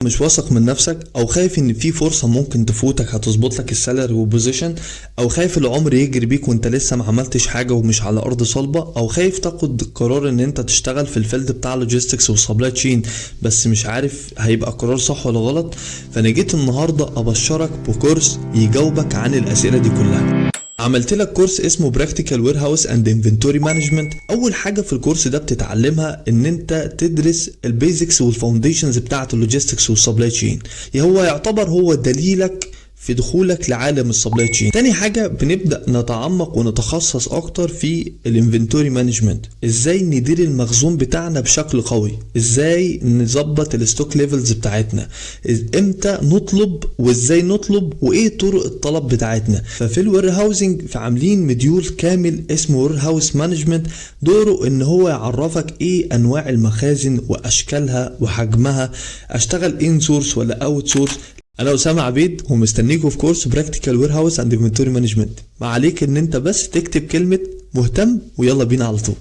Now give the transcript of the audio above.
مش واثق من نفسك، او خايف ان في فرصة ممكن تفوتك هتظبط لك السالري والبوزيشن، او خايف العمر يجري بيك وانت لسه ما عملتش حاجة ومش على ارض صلبة، او خايف تاخد قرار ان انت تشتغل في الفيلد بتاع لوجيستكس وسبلاي تشين بس مش عارف هيبقى قرار صح ولا غلط، فانا جيت النهاردة ابشرك بكورس يجاوبك عن الاسئلة دي كلها. عملت لك كورس اسمه براكتيكال وير هاوس اند انفنتوري مانجمنت. اول حاجه في الكورس ده بتتعلمها ان انت تدرس البيزكس والفاونديشنز بتاعه اللوجيستكس والسبلاي تشين، هو يعتبر هو دليلك في دخولك لعالم السبلاي تشين. تاني حاجه بنبدا نتعمق ونتخصص اكتر في الانفنتوري مانجمنت، ازاي ندير المخزون بتاعنا بشكل قوي، ازاي نظبط الستوك ليفلز بتاعتنا، امتى نطلب وازاي نطلب، وايه طرق الطلب بتاعتنا. ففي الوير هاوسنج فعاملين مديول كامل اسمه وير هاوس مانجمنت، دوره ان هو يعرفك ايه انواع المخازن واشكالها وحجمها، اشتغل ان سورس ولا اوت سورس. انا اسامه عبيد ومستنيكوا في كورس براكتيكال وير هاوس اند انفنتوري مانجمنت. ما عليك ان انت بس تكتب كلمه مهتم ويلا بينا على طول.